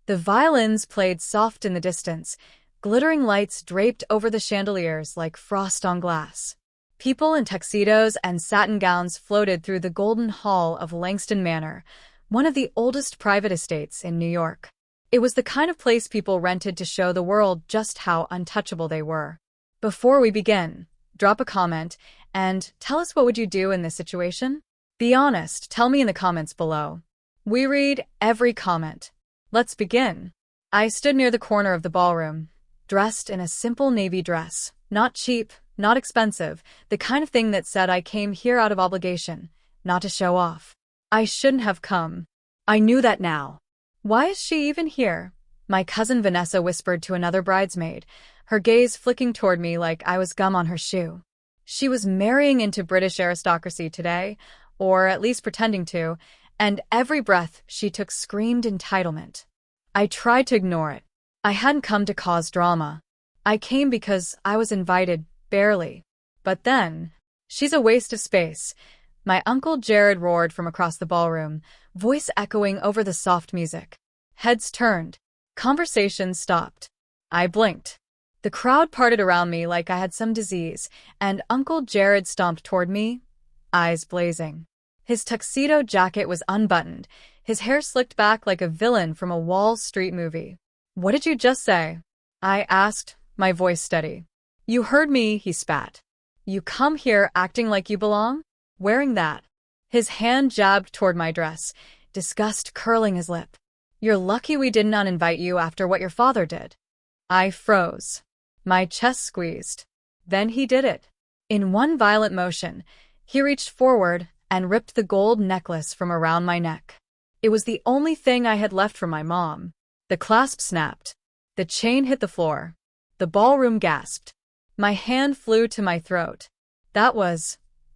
The violins played soft in the distance, glittering lights draped over the chandeliers like frost on glass. People in tuxedos and satin gowns floated through the golden hall of Langston Manor, one of the oldest private estates in New York. It was the kind of place people rented to show the world just how untouchable they were. Before we begin, drop a comment and tell us what would you do in this situation? Be honest, tell me in the comments below. We read every comment. Let's begin. I stood near the corner of the ballroom, dressed in a simple navy dress. Not cheap, not expensive, the kind of thing that said I came here out of obligation, not to show off. I shouldn't have come. I knew that now. Why is she even here? My cousin Vanessa whispered to another bridesmaid, her gaze flicking toward me like I was gum on her shoe. She was marrying into British aristocracy today, or at least pretending to, and every breath she took screamed entitlement. I tried to ignore it. I hadn't come to cause drama. I came because I was invited, barely. But then, she's a waste of space. My Uncle Jared roared from across the ballroom, voice echoing over the soft music. Heads turned. Conversations stopped. I blinked. The crowd parted around me like I had some disease, and Uncle Jared stomped toward me, eyes blazing. His tuxedo jacket was unbuttoned, his hair slicked back like a villain from a Wall Street movie. "What did you just say?" I asked, my voice steady. "You heard me," he spat. "You come here acting like you belong? Wearing that?" His hand jabbed toward my dress, disgust curling his lip. "You're lucky we didn't uninvite you after what your father did." I froze. My chest squeezed. Then he did it. In one violent motion, he reached forward and ripped the gold necklace from around my neck. It was the only thing I had left from my mom. The clasp snapped. The chain hit the floor. The ballroom gasped. My hand flew to my throat.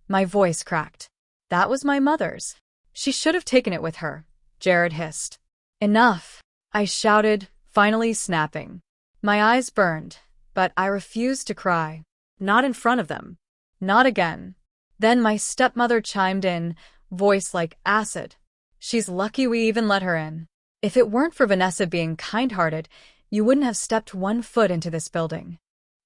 My voice cracked. That was my mother's. She should have taken it with her, Jared hissed. "Enough," I shouted, finally snapping. My eyes burned, but I refused to cry. Not in front of them. Not again. Then my stepmother chimed in, voice like acid. "She's lucky we even let her in. If it weren't for Vanessa being kind-hearted, you wouldn't have stepped one foot into this building."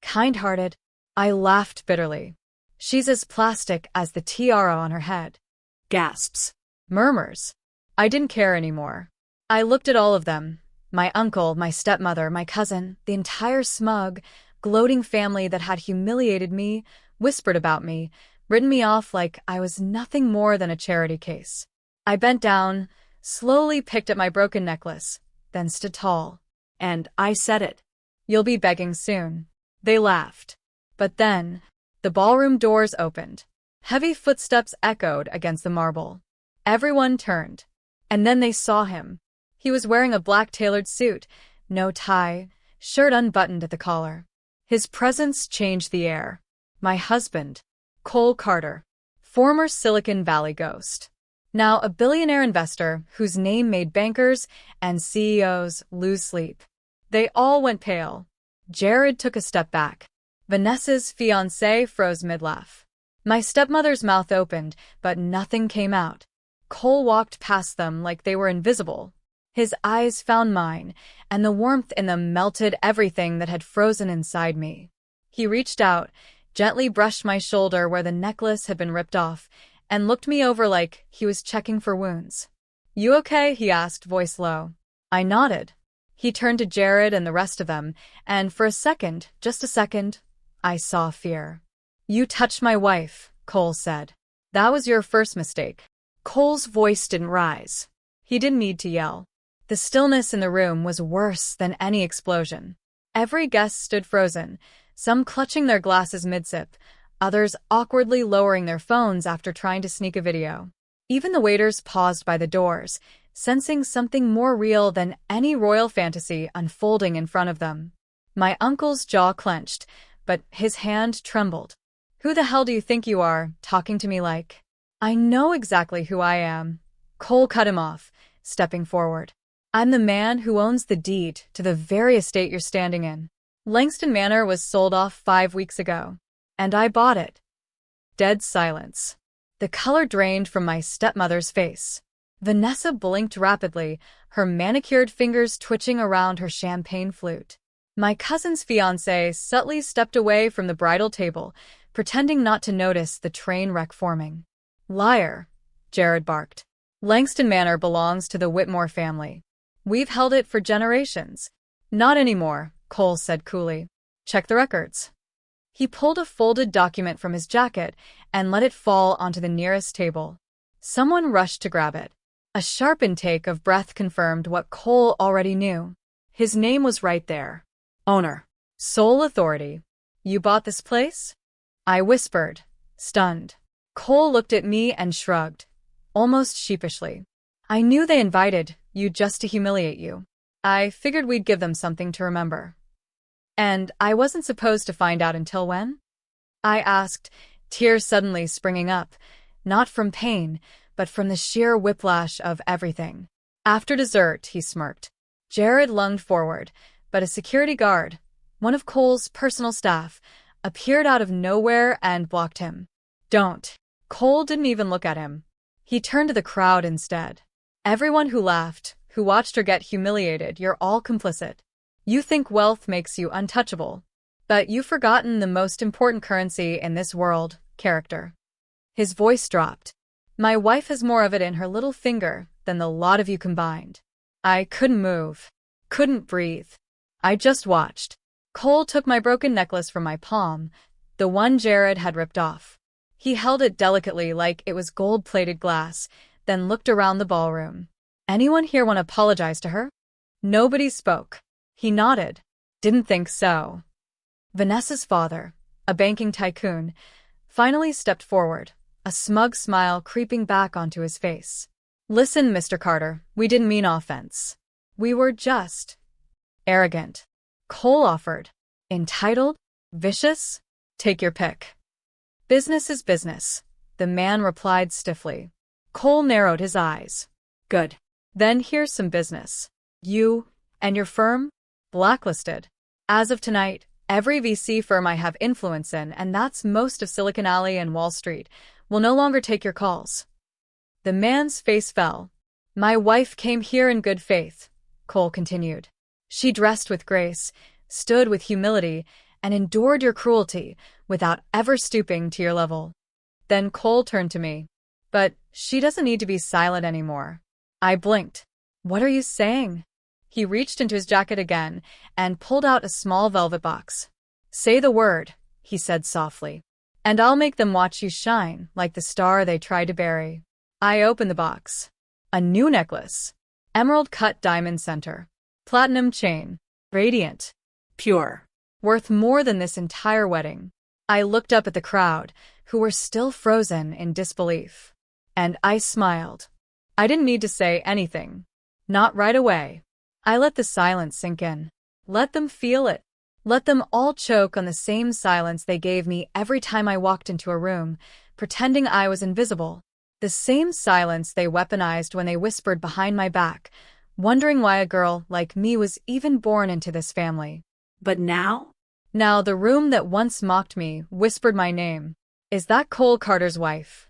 Kind-hearted? I laughed bitterly. "She's as plastic as the tiara on her head." Gasps. Murmurs. I didn't care anymore. I looked at all of them. My uncle, my stepmother, my cousin, the entire smug, gloating family that had humiliated me, whispered about me, written me off like I was nothing more than a charity case. I bent down, slowly picked at my broken necklace, then stood tall. And I said it. "You'll be begging soon." They laughed. But then, the ballroom doors opened. Heavy footsteps echoed against the marble. Everyone turned. And then they saw him. He was wearing a black tailored suit, no tie, shirt unbuttoned at the collar. His presence changed the air. My husband, Cole Carter, former Silicon Valley ghost. Now a billionaire investor whose name made bankers and CEOs lose sleep. They all went pale. Jared took a step back. Vanessa's fiancé froze mid-laugh. My stepmother's mouth opened, but nothing came out. Cole walked past them like they were invisible. His eyes found mine, and the warmth in them melted everything that had frozen inside me. He reached out, gently brushed my shoulder where the necklace had been ripped off, and looked me over like he was checking for wounds. "You okay?" he asked, voice low. I nodded. He turned to Jared and the rest of them, and for a second, just a second, I saw fear. "You touched my wife," Cole said. "That was your first mistake." Cole's voice didn't rise. He didn't need to yell. The stillness in the room was worse than any explosion. Every guest stood frozen, some clutching their glasses mid-sip, others awkwardly lowering their phones after trying to sneak a video. Even the waiters paused by the doors, sensing something more real than any royal fantasy unfolding in front of them. My uncle's jaw clenched, but his hand trembled. "Who the hell do you think you are, talking to me like?" "I know exactly who I am." Cole cut him off, stepping forward. "I'm the man who owns the deed to the very estate you're standing in. Langston Manor was sold off 5 weeks ago. And I bought it." Dead silence. The color drained from my stepmother's face. Vanessa blinked rapidly, her manicured fingers twitching around her champagne flute. My cousin's fiancé subtly stepped away from the bridal table, pretending not to notice the train wreck forming. Liar, Jared barked. Langston Manor belongs to the Whitmore family. We've held it for generations. Not anymore, Cole said coolly. Check the records. He pulled a folded document from his jacket and let it fall onto the nearest table. Someone rushed to grab it. A sharp intake of breath confirmed what Cole already knew. His name was right there. Owner. Sole authority. You bought this place? I whispered, stunned. Cole looked at me and shrugged, almost sheepishly. I knew they invited you just to humiliate you. I figured we'd give them something to remember. And I wasn't supposed to find out until when? I asked, tears suddenly springing up, not from pain, but from the sheer whiplash of everything. After dessert, he smirked. Jared lunged forward, but a security guard, one of Cole's personal staff, appeared out of nowhere and blocked him. Don't. Cole didn't even look at him. He turned to the crowd instead. Everyone who laughed, who watched her get humiliated, you're all complicit. You think wealth makes you untouchable. But you've forgotten the most important currency in this world, character. His voice dropped. My wife has more of it in her little finger than the lot of you combined. I couldn't move. Couldn't breathe. I just watched. Cole took my broken necklace from my palm, the one Jared had ripped off. He held it delicately like it was gold-plated glass, then looked around the ballroom. Anyone here want to apologize to her? Nobody spoke. He nodded. Didn't think so. Vanessa's father, a banking tycoon, finally stepped forward, a smug smile creeping back onto his face. Listen, Mr. Carter, we didn't mean offense. We were just arrogant. Cole offered. Entitled? Vicious? Take your pick. Business is business, the man replied stiffly. Cole narrowed his eyes. Good. Then here's some business. You and your firm? Blacklisted. As of tonight, every VC firm I have influence in, and that's most of Silicon Alley and Wall Street, will no longer take your calls. The man's face fell. My wife came here in good faith, Cole continued. She dressed with grace, stood with humility, and endured your cruelty without ever stooping to your level. Then Cole turned to me. But she doesn't need to be silent anymore. I blinked. What are you saying? He reached into his jacket again and pulled out a small velvet box. Say the word, he said softly, and I'll make them watch you shine like the star they tried to bury. I opened the box. A new necklace. Emerald-cut diamond center. Platinum chain. Radiant. Pure. Worth more than this entire wedding. I looked up at the crowd, who were still frozen in disbelief. And I smiled. I didn't need to say anything. Not right away. I let the silence sink in. Let them feel it. Let them all choke on the same silence they gave me every time I walked into a room, pretending I was invisible. The same silence they weaponized when they whispered behind my back, wondering why a girl like me was even born into this family. But now? Now the room that once mocked me whispered my name. Is that Cole Carter's wife?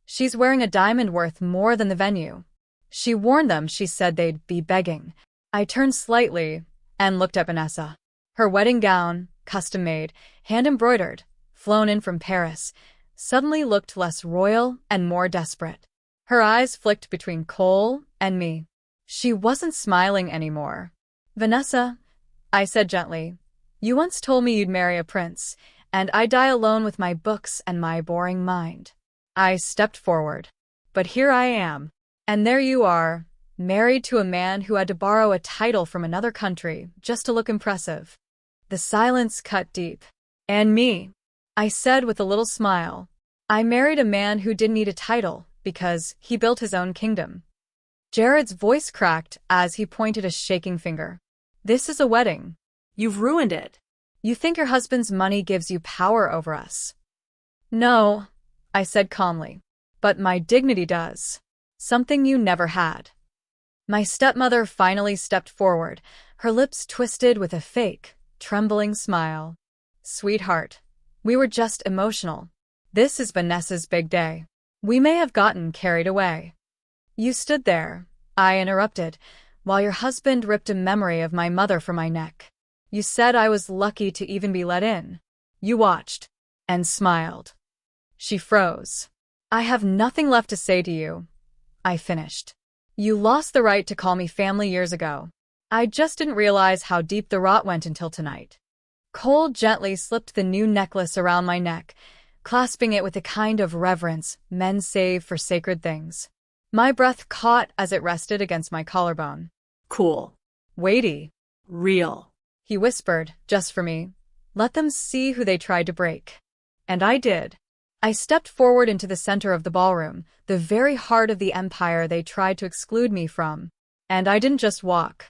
She's wearing a diamond worth more than the venue. She warned them she said they'd be begging. I turned slightly and looked at Vanessa. Her wedding gown, custom-made, hand-embroidered, flown in from Paris, suddenly looked less royal and more desperate. Her eyes flicked between Cole and me. She wasn't smiling anymore. Vanessa, I said gently, you once told me you'd marry a prince, and I'd die alone with my books and my boring mind. I stepped forward. But here I am. And there you are, married to a man who had to borrow a title from another country just to look impressive. The silence cut deep. And me, I said with a little smile. I married a man who didn't need a title because he built his own kingdom. Jared's voice cracked as he pointed a shaking finger. This is a wedding. You've ruined it. You think your husband's money gives you power over us. No, I said calmly. But my dignity does. Something you never had. My stepmother finally stepped forward, her lips twisted with a fake, trembling smile. Sweetheart, we were just emotional. This is Vanessa's big day. We may have gotten carried away. You stood there, I interrupted, while your husband ripped a memory of my mother from my neck. You said I was lucky to even be let in. You watched. And smiled. She froze. I have nothing left to say to you, I finished. You lost the right to call me family years ago. I just didn't realize how deep the rot went until tonight. Cole gently slipped the new necklace around my neck, clasping it with the kind of reverence men save for sacred things. My breath caught as it rested against my collarbone. Cool. Weighty. Real. He whispered, just for me. Let them see who they tried to break. And I did. I stepped forward into the center of the ballroom, the very heart of the empire they tried to exclude me from. And I didn't just walk.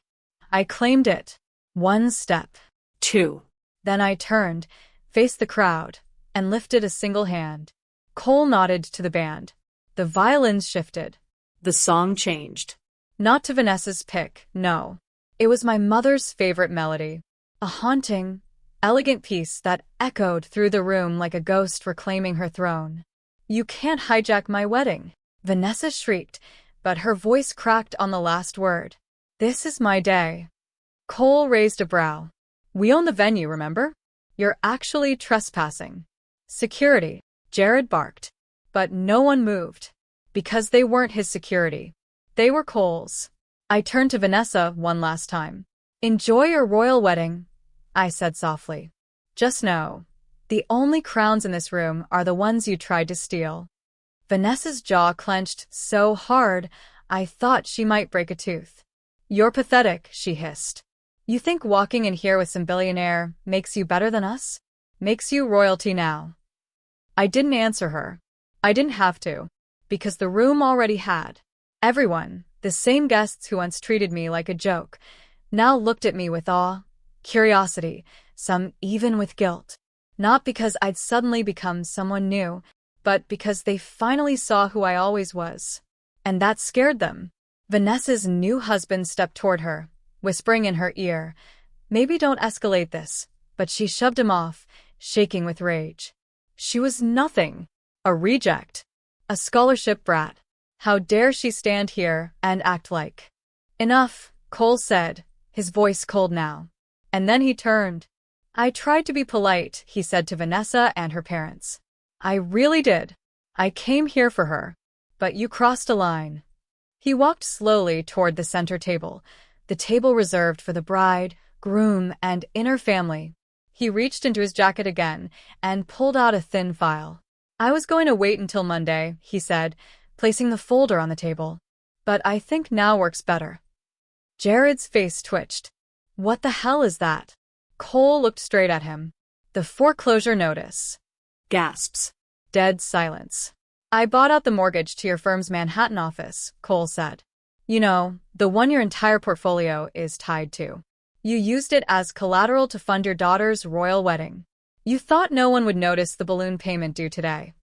I claimed it. 1 step. 2. Then I turned, faced the crowd, and lifted a single hand. Cole nodded to the band. The violins shifted. The song changed. Not to Vanessa's pick, no. It was my mother's favorite melody. A haunting, elegant piece that echoed through the room like a ghost reclaiming her throne. You can't hijack my wedding, Vanessa shrieked, but her voice cracked on the last word. This is my day. Cole raised a brow. We own the venue, remember? You're actually trespassing. Security, Jared barked. But no one moved. Because they weren't his security. They were Cole's. I turned to Vanessa one last time. Enjoy your royal wedding, I said softly. Just know, the only crowns in this room are the ones you tried to steal. Vanessa's jaw clenched so hard, I thought she might break a tooth. You're pathetic, she hissed. You think walking in here with some billionaire makes you better than us? Makes you royalty now. I didn't answer her. I didn't have to, because the room already had. Everyone, the same guests who once treated me like a joke, now looked at me with awe, curiosity, some even with guilt. Not because I'd suddenly become someone new, but because they finally saw who I always was. And that scared them. Vanessa's new husband stepped toward her, whispering in her ear, maybe don't escalate this, but she shoved him off, shaking with rage. She was nothing. A reject. A scholarship brat. How dare she stand here and act like. Enough, Cole said, his voice cold now. And then he turned. I tried to be polite, he said to Vanessa and her parents. I really did. I came here for her. But you crossed a line. He walked slowly toward the center table, the table reserved for the bride, groom, and inner family. He reached into his jacket again and pulled out a thin file. I was going to wait until Monday, he said, placing the folder on the table. But I think now works better. Jared's face twitched. What the hell is that? Cole looked straight at him. The foreclosure notice. Gasps. Dead silence. I bought out the mortgage to your firm's Manhattan office, Cole said. You know, the one your entire portfolio is tied to. You used it as collateral to fund your daughter's royal wedding. You thought no one would notice the balloon payment due today.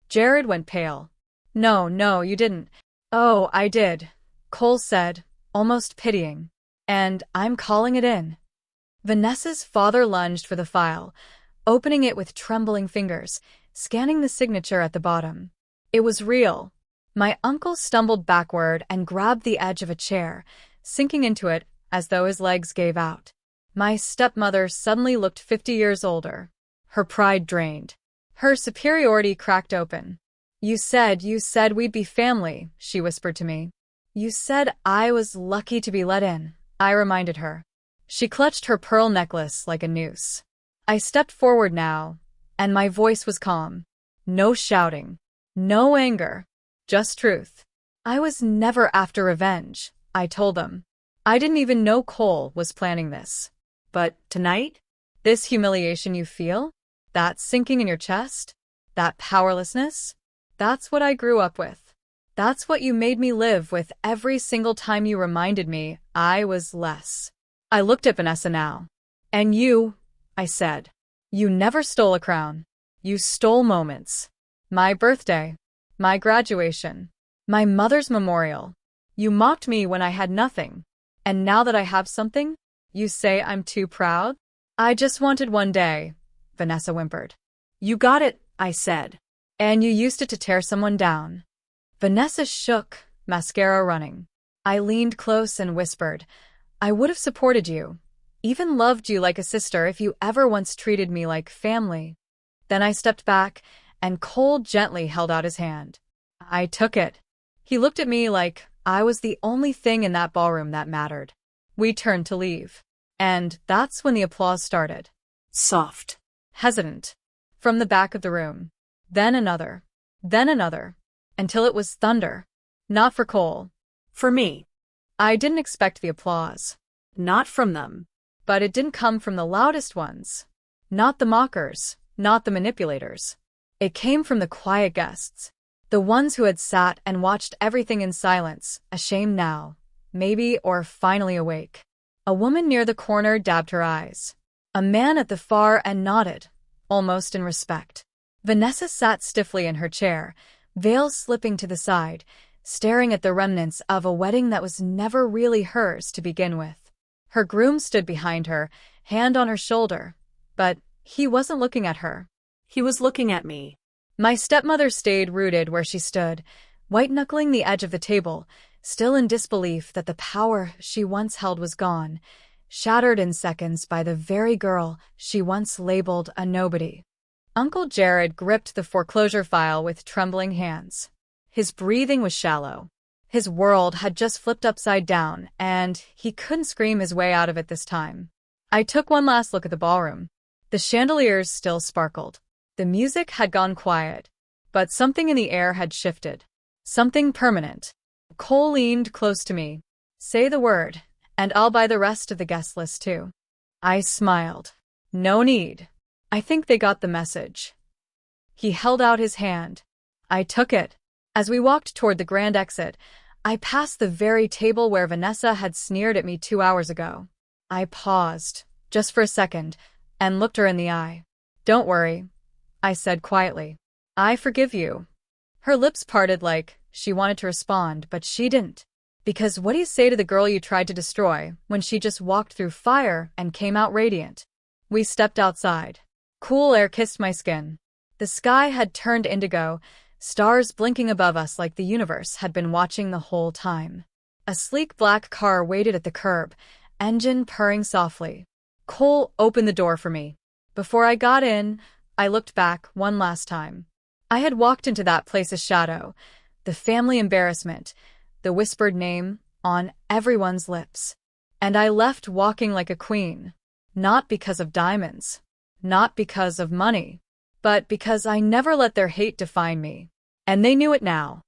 Jared went pale. No, you didn't. Oh, I did, Cole said, almost pitying. And I'm calling it in. Vanessa's father lunged for the file, opening it with trembling fingers, scanning the signature at the bottom. It was real. My uncle stumbled backward and grabbed the edge of a chair, sinking into it as though his legs gave out. My stepmother suddenly looked 50 years older. Her pride drained. Her superiority cracked open. You said we'd be family, she whispered to me. You said I was lucky to be let in, I reminded her. She clutched her pearl necklace like a noose. I stepped forward now, and my voice was calm. No shouting. No anger. Just truth. I was never after revenge, I told them. I didn't even know Cole was planning this. But tonight? This humiliation you feel? That sinking in your chest? That powerlessness? That's what I grew up with. That's what you made me live with every single time you reminded me I was less. I looked at Vanessa now. And you, I said. You never stole a crown. You stole moments. My birthday. My graduation. My mother's memorial. You mocked me when I had nothing. And now that I have something, you say I'm too proud? I just wanted one day, Vanessa whimpered. You got it, I said. And you used it to tear someone down. Vanessa shook, mascara running. I leaned close and whispered, I would have supported you, even loved you like a sister if you ever once treated me like family. Then I stepped back, and Cole gently held out his hand. I took it. He looked at me like I was the only thing in that ballroom that mattered. We turned to leave. And that's when the applause started. Soft. Hesitant. From the back of the room. Then another. Then another. Until it was thunder. Not for Cole. For me. I didn't expect the applause. Not from them. But it didn't come from the loudest ones. Not the mockers. Not the manipulators. It came from the quiet guests. The ones who had sat and watched everything in silence, ashamed now, maybe, or finally awake. A woman near the corner dabbed her eyes. A man at the far end nodded, almost in respect. Vanessa sat stiffly in her chair, veil slipping to the side, staring at the remnants of a wedding that was never really hers to begin with. Her groom stood behind her, hand on her shoulder, but he wasn't looking at her. He was looking at me. My stepmother stayed rooted where she stood, white-knuckling the edge of the table, still in disbelief that the power she once held was gone, shattered in seconds by the very girl she once labeled a nobody. Uncle Jared gripped the foreclosure file with trembling hands. His breathing was shallow. His world had just flipped upside down, and he couldn't scream his way out of it this time. I took one last look at the ballroom. The chandeliers still sparkled. The music had gone quiet, but something in the air had shifted. Something permanent. Cole leaned close to me. Say the word, and I'll buy the rest of the guest list too. I smiled. No need. I think they got the message. He held out his hand. I took it. As we walked toward the grand exit, I passed the very table where Vanessa had sneered at me 2 hours ago. I paused, just for a second, and looked her in the eye. Don't worry, I said quietly. I forgive you. Her lips parted like she wanted to respond, but she didn't. Because what do you say to the girl you tried to destroy when she just walked through fire and came out radiant? We stepped outside. Cool air kissed my skin. The sky had turned indigo, stars blinking above us like the universe had been watching the whole time. A sleek black car waited at the curb, engine purring softly. Cole opened the door for me. Before I got in, I looked back one last time. I had walked into that place's shadow, the family embarrassment, the whispered name on everyone's lips. And I left walking like a queen, not because of diamonds, not because of money, but because I never let their hate define me. And they knew it now.